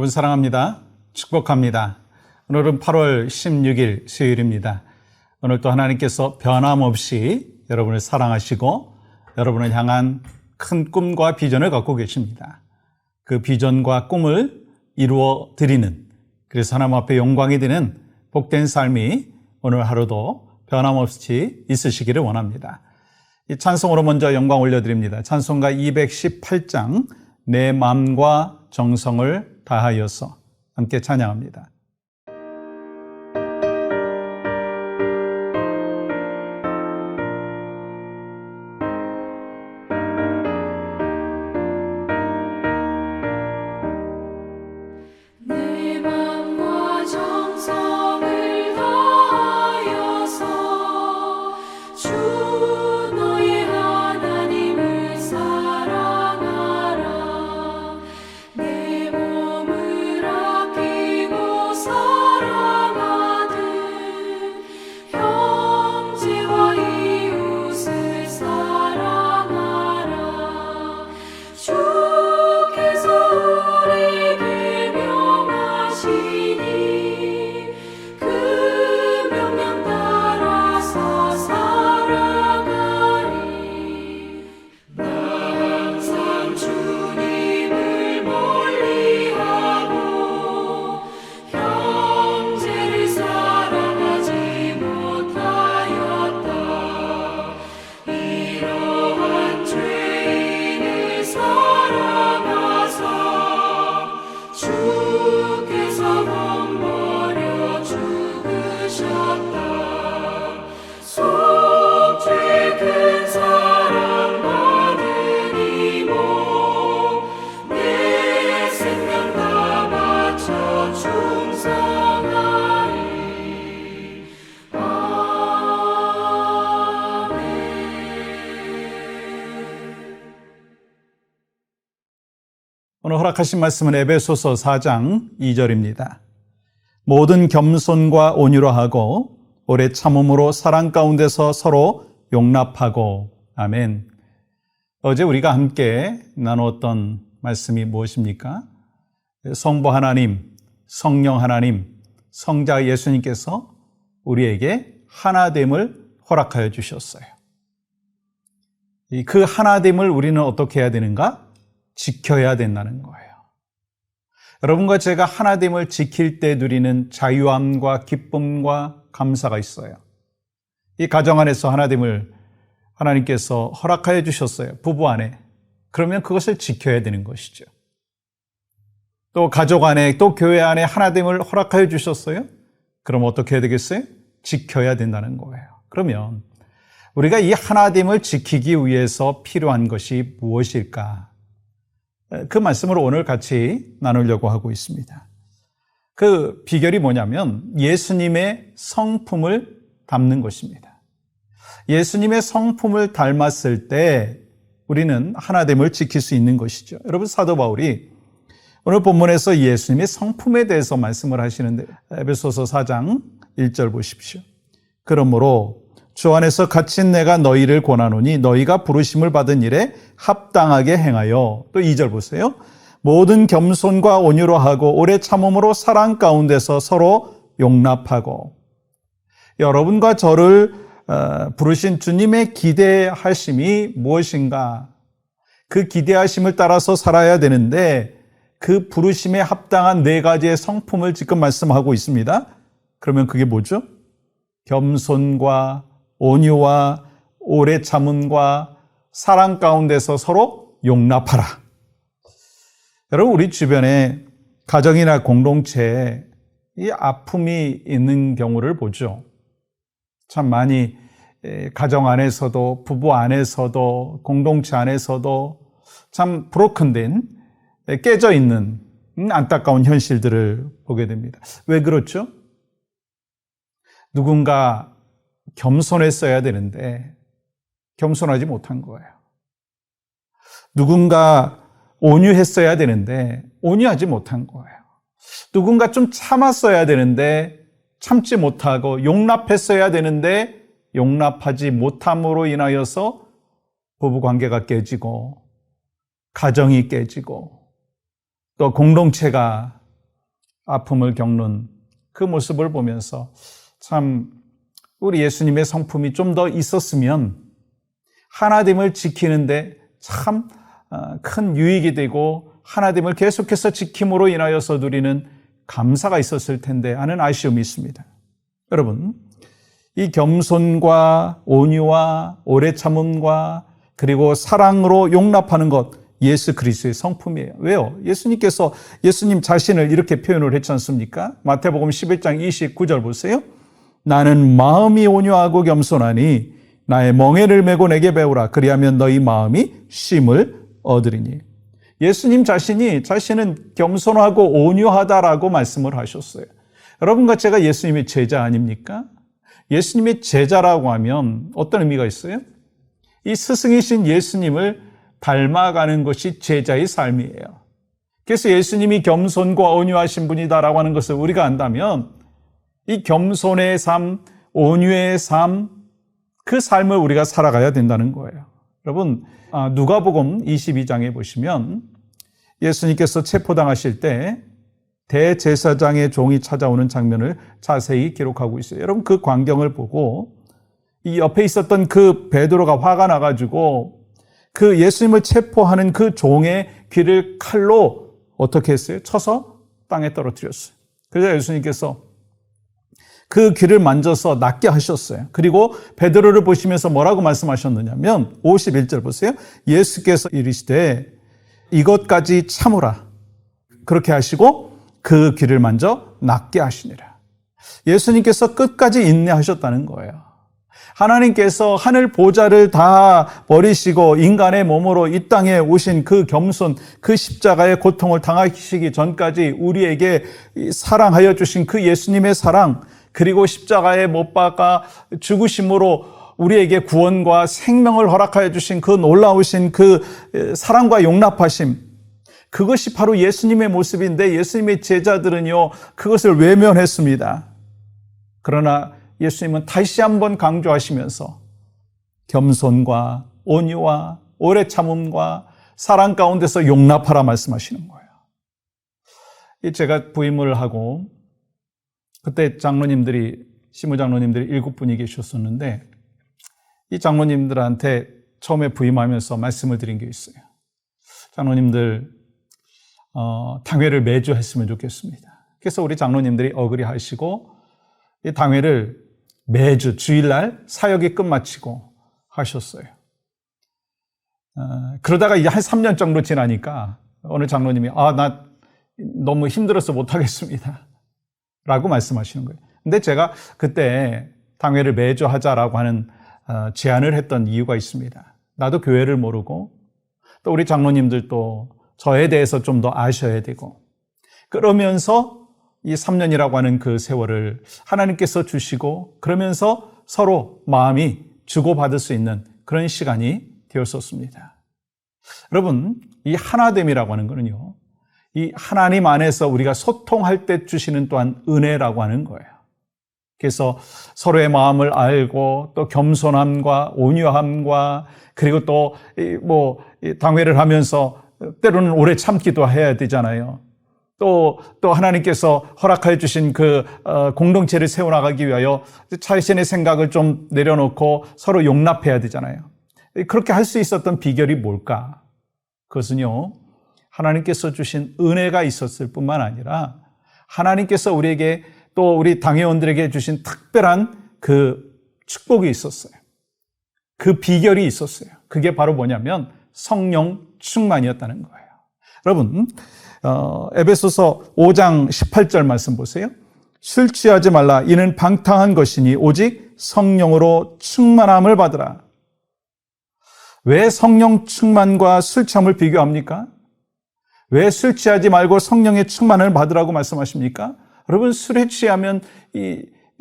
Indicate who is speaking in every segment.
Speaker 1: 여러분 사랑합니다. 축복합니다. 오늘은 8월 16일 수요일입니다. 오늘 또 하나님께서 변함없이 여러분을 사랑하시고 여러분을 향한 큰 꿈과 비전을 갖고 계십니다. 그 비전과 꿈을 이루어 드리는, 그래서 하나님 앞에 영광이 되는 복된 삶이 오늘 하루도 변함없이 있으시기를 원합니다. 이 찬송으로 먼저 영광 올려드립니다. 찬송가 218장 내 마음과 정성을 다하여서 함께 찬양합니다. 오늘 허락하신 말씀은 에베소서 4장 2절입니다. 모든 겸손과 온유로 하고 오래 참음으로 사랑 가운데서 서로 용납하고. 아멘. 어제 우리가 함께 나누었던 말씀이 무엇입니까? 성부 하나님, 성령 하나님, 성자 예수님께서 우리에게 하나됨을 허락하여 주셨어요. 그 하나됨을 우리는 어떻게 해야 되는가? 지켜야 된다는 거예요. 여러분과 제가 하나됨을 지킬 때 누리는 자유함과 기쁨과 감사가 있어요. 이 가정 안에서 하나됨을 하나님께서 허락하여 주셨어요. 부부 안에. 그러면 그것을 지켜야 되는 것이죠. 또 가족 안에, 또 교회 안에 하나됨을 허락하여 주셨어요. 그럼 어떻게 해야 되겠어요? 지켜야 된다는 거예요. 그러면 우리가 이 하나됨을 지키기 위해서 필요한 것이 무엇일까? 그 말씀을 오늘 같이 나누려고 하고 있습니다. 그 비결이 뭐냐면 예수님의 성품을 담는 것입니다. 예수님의 성품을 닮았을 때 우리는 하나됨을 지킬 수 있는 것이죠. 여러분, 사도 바울이 오늘 본문에서 예수님의 성품에 대해서 말씀을 하시는데 에베소서 4장 1절 보십시오. 그러므로 주 안에서 갇힌 내가 너희를 권하노니 너희가 부르심을 받은 일에 합당하게 행하여. 또 2절 보세요. 모든 겸손과 온유로 하고 오래 참음으로 사랑 가운데서 서로 용납하고. 여러분과 저를 부르신 주님의 기대하심이 무엇인가? 그 기대하심을 따라서 살아야 되는데 그 부르심에 합당한 네 가지의 성품을 지금 말씀하고 있습니다. 그러면 그게 뭐죠? 겸손과 온유와 오래 참음과 사랑 가운데서 서로 용납하라. 여러분, 우리 주변에 가정이나 공동체에 이 아픔이 있는 경우를 보죠. 참 많이 가정 안에서도 부부 안에서도 공동체 안에서도 참 브로큰된, 깨져 있는 안타까운 현실들을 보게 됩니다. 왜 그렇죠? 누군가 겸손했어야 되는데 겸손하지 못한 거예요. 누군가 온유했어야 되는데 온유하지 못한 거예요. 누군가 좀 참았어야 되는데 참지 못하고 용납했어야 되는데 용납하지 못함으로 인하여서 부부관계가 깨지고 가정이 깨지고 또 공동체가 아픔을 겪는 그 모습을 보면서 참 우리 예수님의 성품이 좀 더 있었으면 하나됨을 지키는데 참 큰 유익이 되고 하나됨을 계속해서 지킴으로 인하여서 누리는 감사가 있었을 텐데 하는 아쉬움이 있습니다. 여러분, 이 겸손과 온유와 오래 참음과 그리고 사랑으로 용납하는 것, 예수 그리스도의 성품이에요. 왜요? 예수님 자신을 이렇게 표현을 했지 않습니까? 마태복음 11장 29절 보세요. 나는 마음이 온유하고 겸손하니 나의 멍에를 메고 내게 배우라. 그리하면 너희 마음이 쉼을 얻으리니. 예수님 자신은 겸손하고 온유하다라고 말씀을 하셨어요. 여러분과 제가 예수님의 제자 아닙니까? 예수님의 제자라고 하면 어떤 의미가 있어요? 이 스승이신 예수님을 닮아가는 것이 제자의 삶이에요. 그래서 예수님이 겸손과 온유하신 분이다라고 하는 것을 우리가 안다면 이 겸손의 삶, 온유의 삶, 그 삶을 우리가 살아가야 된다는 거예요. 여러분, 누가복음 22장에 보시면 예수님께서 체포당하실 때 대제사장의 종이 찾아오는 장면을 자세히 기록하고 있어요. 여러분, 그 광경을 보고 이 옆에 있었던 그 베드로가 화가 나가지고 그 예수님을 체포하는 그 종의 귀를 칼로 어떻게 했어요? 쳐서 땅에 떨어뜨렸어요. 그래서 예수님께서 그 귀를 만져서 낫게 하셨어요. 그리고 베드로를 보시면서 뭐라고 말씀하셨느냐면 51절 보세요. 예수께서 이르시되 이것까지 참으라. 그렇게 하시고 그 귀를 만져 낫게 하시니라. 예수님께서 끝까지 인내하셨다는 거예요. 하나님께서 하늘 보좌를 다 버리시고 인간의 몸으로 이 땅에 오신 그 겸손, 그 십자가의 고통을 당하시기 전까지 우리에게 사랑하여 주신 그 예수님의 사랑, 그리고 십자가에 못 박아 죽으심으로 우리에게 구원과 생명을 허락하여 주신 그 놀라우신 그 사랑과 용납하심, 그것이 바로 예수님의 모습인데 예수님의 제자들은요, 그것을 외면했습니다. 그러나 예수님은 다시 한번 강조하시면서 겸손과 온유와 오래 참음과 사랑 가운데서 용납하라 말씀하시는 거예요. 제가 부임을 하고 그때 시무 장로님들이 7분이 계셨었는데 이 장로님들한테 처음에 부임하면서 말씀을 드린 게 있어요. 장로님들 당회를 매주 했으면 좋겠습니다. 그래서 우리 장로님들이 어그리 하시고 이 당회를 매주 주일날 사역이 끝마치고 하셨어요. 그러다가 이제 한 3년 정도 지나니까 어느 장로님이 나 너무 힘들어서 못하겠습니다 라고 말씀하시는 거예요. 근데 제가 그때 당회를 매주 하자라고 하는 제안을 했던 이유가 있습니다. 나도 교회를 모르고 또 우리 장로님들도 저에 대해서 좀 더 아셔야 되고 그러면서 이 3년이라고 하는 그 세월을 하나님께서 주시고 그러면서 서로 마음이 주고받을 수 있는 그런 시간이 되었었습니다. 여러분, 이 하나됨이라고 하는 거는요, 이 하나님 안에서 우리가 소통할 때 주시는 또한 은혜라고 하는 거예요. 그래서 서로의 마음을 알고 또 겸손함과 온유함과 그리고 또 당회를 하면서 때로는 오래 참기도 해야 되잖아요. 또 하나님께서 허락하여 주신 그 공동체를 세워나가기 위하여 자신의 생각을 좀 내려놓고 서로 용납해야 되잖아요. 그렇게 할 수 있었던 비결이 뭘까? 그것은요, 하나님께서 주신 은혜가 있었을 뿐만 아니라 하나님께서 우리에게 또 우리 당회원들에게 주신 특별한 그 축복이 있었어요. 그 비결이 있었어요. 그게 바로 뭐냐면 성령 충만이었다는 거예요. 여러분, 에베소서 5장 18절 말씀 보세요. 술 취하지 말라. 이는 방탕한 것이니 오직 성령으로 충만함을 받으라. 왜 성령 충만과 술 취함을 비교합니까? 왜 술 취하지 말고 성령의 충만을 받으라고 말씀하십니까? 여러분, 술에 취하면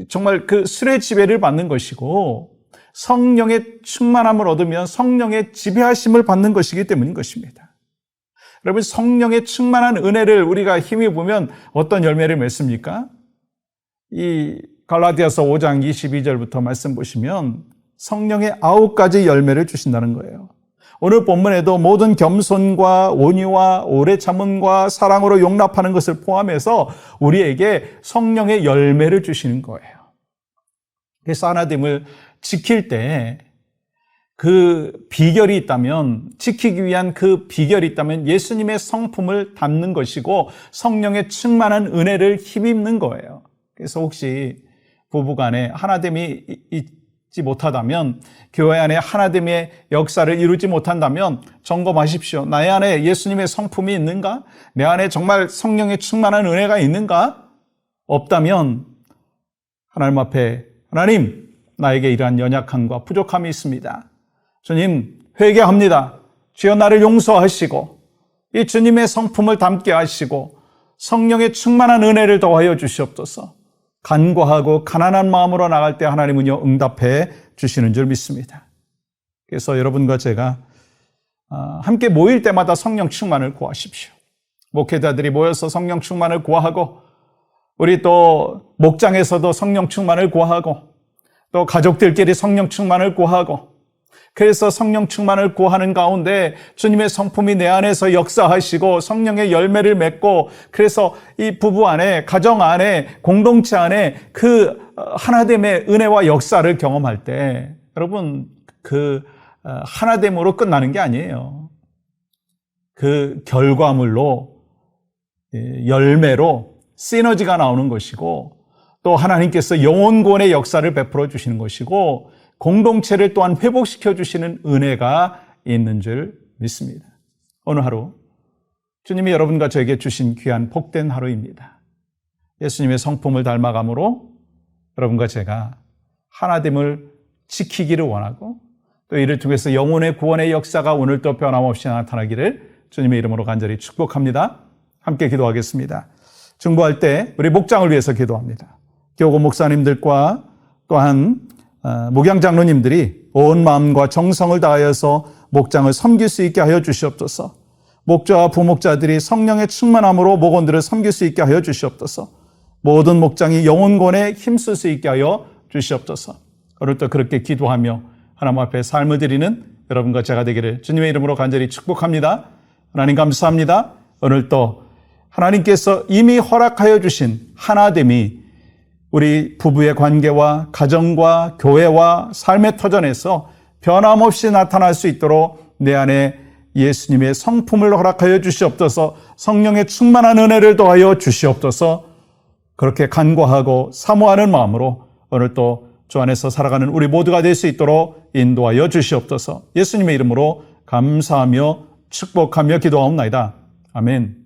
Speaker 1: 정말 그 술의 지배를 받는 것이고 성령의 충만함을 얻으면 성령의 지배하심을 받는 것이기 때문인 것입니다. 여러분, 성령의 충만한 은혜를 우리가 힘입으면 어떤 열매를 맺습니까? 이 갈라디아서 5장 22절부터 말씀 보시면 성령의 9가지 열매를 주신다는 거예요. 오늘 본문에도 모든 겸손과 온유와 오래 참음과 사랑으로 용납하는 것을 포함해서 우리에게 성령의 열매를 주시는 거예요. 그래서 하나됨을 지킬 때 그 비결이 있다면, 지키기 위한 그 비결이 있다면 예수님의 성품을 담는 것이고 성령의 충만한 은혜를 힘입는 거예요. 그래서 혹시 부부간에 하나됨이 있지 못하다면, 교회 안에 하나됨의 역사를 이루지 못한다면 점검하십시오. 나의 안에 예수님의 성품이 있는가? 내 안에 정말 성령의 충만한 은혜가 있는가? 없다면 하나님 앞에, 하나님, 나에게 이러한 연약함과 부족함이 있습니다. 주님, 회개합니다. 주여 나를 용서하시고 이 주님의 성품을 담게 하시고 성령의 충만한 은혜를 더하여 주시옵소서. 간과하고 가난한 마음으로 나갈 때 하나님은요 응답해 주시는 줄 믿습니다. 그래서 여러분과 제가 함께 모일 때마다 성령 충만을 구하십시오. 목회자들이 모여서 성령 충만을 구하고, 우리 또 목장에서도 성령 충만을 구하고, 또 가족들끼리 성령 충만을 구하고, 그래서 성령 충만을 구하는 가운데 주님의 성품이 내 안에서 역사하시고 성령의 열매를 맺고, 그래서 이 부부 안에, 가정 안에, 공동체 안에 그 하나됨의 은혜와 역사를 경험할 때 여러분, 그 하나됨으로 끝나는 게 아니에요. 그 결과물로, 열매로 시너지가 나오는 것이고, 또 하나님께서 영혼구원의 역사를 베풀어 주시는 것이고, 공동체를 또한 회복시켜 주시는 은혜가 있는 줄 믿습니다. 오늘 하루 주님이 여러분과 저에게 주신 귀한 복된 하루입니다. 예수님의 성품을 닮아감으로 여러분과 제가 하나됨을 지키기를 원하고, 또 이를 통해서 영혼의 구원의 역사가 오늘도 변함없이 나타나기를 주님의 이름으로 간절히 축복합니다. 함께 기도하겠습니다. 중보할 때 우리 목장을 위해서 기도합니다. 교구 목사님들과 또한 목양장로님들이 온 마음과 정성을 다하여서 목장을 섬길 수 있게 하여 주시옵소서. 목자와 부목자들이 성령의 충만함으로 목원들을 섬길 수 있게 하여 주시옵소서. 모든 목장이 영혼권에 힘쓸 수 있게 하여 주시옵소서. 오늘도 그렇게 기도하며 하나님 앞에 삶을 드리는 여러분과 제가 되기를 주님의 이름으로 간절히 축복합니다. 하나님 감사합니다. 오늘도 하나님께서 이미 허락하여 주신 하나됨이 우리 부부의 관계와 가정과 교회와 삶의 터전에서 변함없이 나타날 수 있도록 내 안에 예수님의 성품을 허락하여 주시옵소서. 성령의 충만한 은혜를 더하여 주시옵소서. 그렇게 간구하고 사모하는 마음으로 오늘 또 주 안에서 살아가는 우리 모두가 될 수 있도록 인도하여 주시옵소서. 예수님의 이름으로 감사하며 축복하며 기도하옵나이다. 아멘.